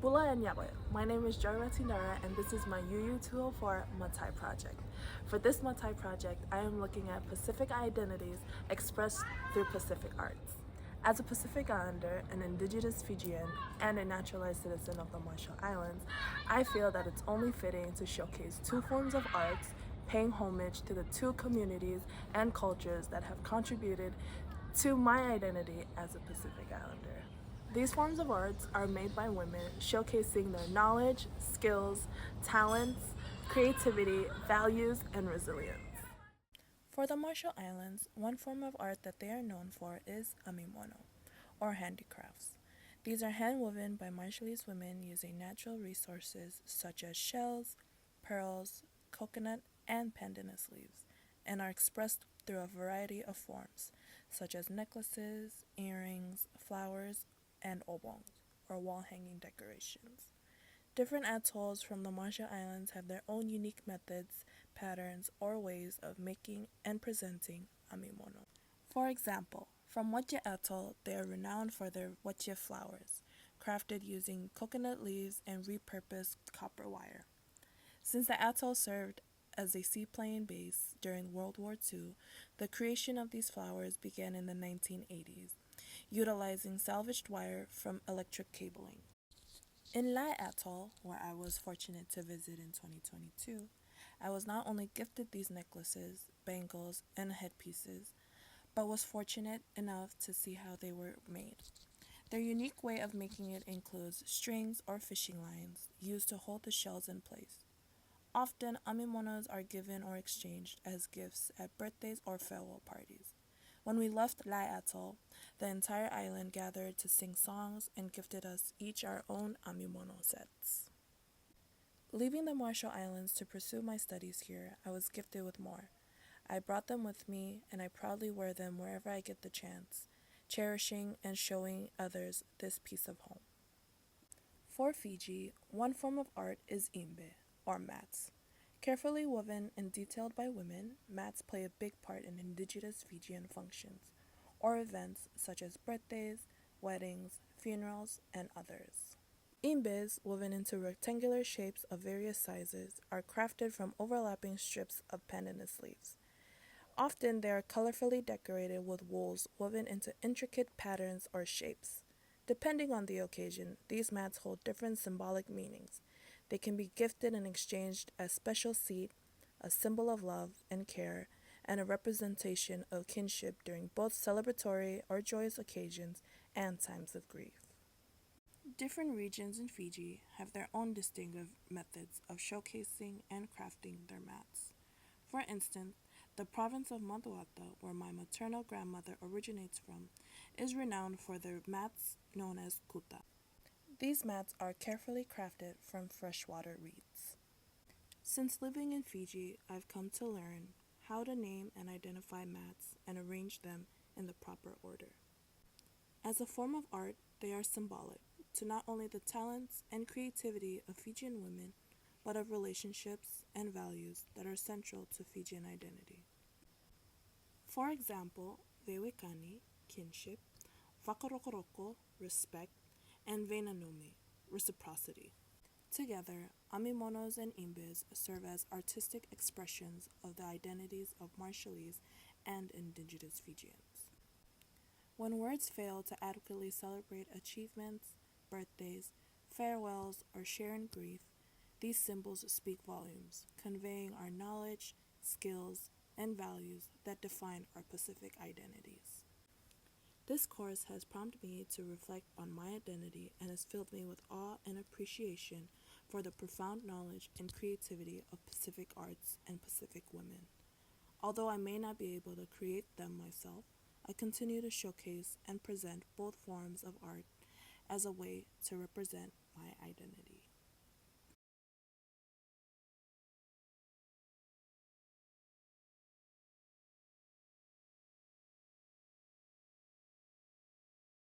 Bula and Yawe. My name is Ratidara and this is my UU204 Matai project. For this Matai project, I am looking at Pacific identities expressed through Pacific arts. As a Pacific Islander, an indigenous Fijian, and a naturalized citizen of the Marshall Islands, I feel that it's only fitting to showcase two forms of arts, paying homage to the two communities and cultures that have contributed to my identity as a Pacific Islander. These forms of arts are made by women, showcasing their knowledge, skills, talents, creativity, values, and resilience. For the Marshall Islands, one form of art that they are known for is Amimono, or handicrafts. These are hand-woven by Marshallese women using natural resources such as shells, pearls, coconut, and pandanus leaves, and are expressed through a variety of forms, such as necklaces, earrings, flowers, and obongs, or wall-hanging decorations. Different atolls from the Marshall Islands have their own unique methods, patterns, or ways of making and presenting amimono. For example, from Watje Atoll, they are renowned for their watje flowers, crafted using coconut leaves and repurposed copper wire. Since the atoll served as a seaplane base during World War II, the creation of these flowers began in the 1980s, utilizing salvaged wire from electric cabling. In Lai Atoll, where I was fortunate to visit in 2022, I was not only gifted these necklaces, bangles, and headpieces, but was fortunate enough to see how they were made. Their unique way of making it includes strings or fishing lines used to hold the shells in place. Often, amimonos are given or exchanged as gifts at birthdays or farewell parties. When we left Lai Atoll, the entire island gathered to sing songs and gifted us each our own amimono sets. Leaving the Marshall Islands to pursue my studies here, I was gifted with more. I brought them with me, and I proudly wear them wherever I get the chance, cherishing and showing others this piece of home. For Fiji, one form of art is imbe, or mats. Carefully woven and detailed by women, mats play a big part in indigenous Fijian functions, or events such as birthdays, weddings, funerals, and others. Imbes, woven into rectangular shapes of various sizes, are crafted from overlapping strips of pandanus leaves. Often they are colorfully decorated with wools woven into intricate patterns or shapes. Depending on the occasion, these mats hold different symbolic meanings. They can be gifted and exchanged as special seed, a symbol of love and care, and a representation of kinship during both celebratory or joyous occasions and times of grief. Different regions in Fiji have their own distinctive methods of showcasing and crafting their mats. For instance, the province of Maduata, where my maternal grandmother originates from, is renowned for their mats known as kuta. These mats are carefully crafted from freshwater reeds. Since living in Fiji, I've come to learn how to name and identify mats and arrange them in the proper order. As a form of art, they are symbolic to not only the talents and creativity of Fijian women, but of relationships and values that are central to Fijian identity. For example, Vewekani, kinship, Whakarokoroko, respect, and Venanumi, reciprocity. Together, amimonos and imbes serve as artistic expressions of the identities of Marshallese and indigenous Fijians. When words fail to adequately celebrate achievements, birthdays, farewells, or share in grief, these symbols speak volumes, conveying our knowledge, skills, and values that define our Pacific identities. This course has prompted me to reflect on my identity and has filled me with awe and appreciation for the profound knowledge and creativity of Pacific arts and Pacific women. Although I may not be able to create them myself, I continue to showcase and present both forms of art as a way to represent my identity.